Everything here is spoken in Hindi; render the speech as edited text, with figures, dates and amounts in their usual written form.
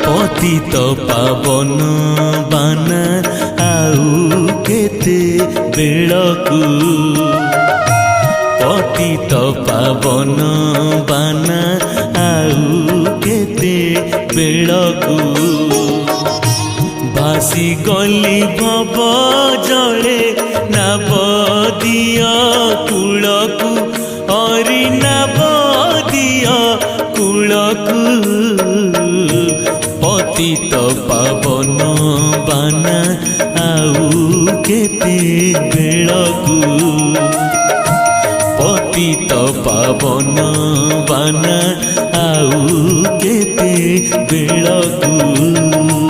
पतित पावन बाना आउ केते बेलकु पतित पावन बाना आउ केते बेलकु भासी गली भव जले नाबदिया कूलकु हरि नाबदिया कूलकु पतित पावन बाना आउ केते बेलकु पतित पावन बाना आउ केते बेलकु।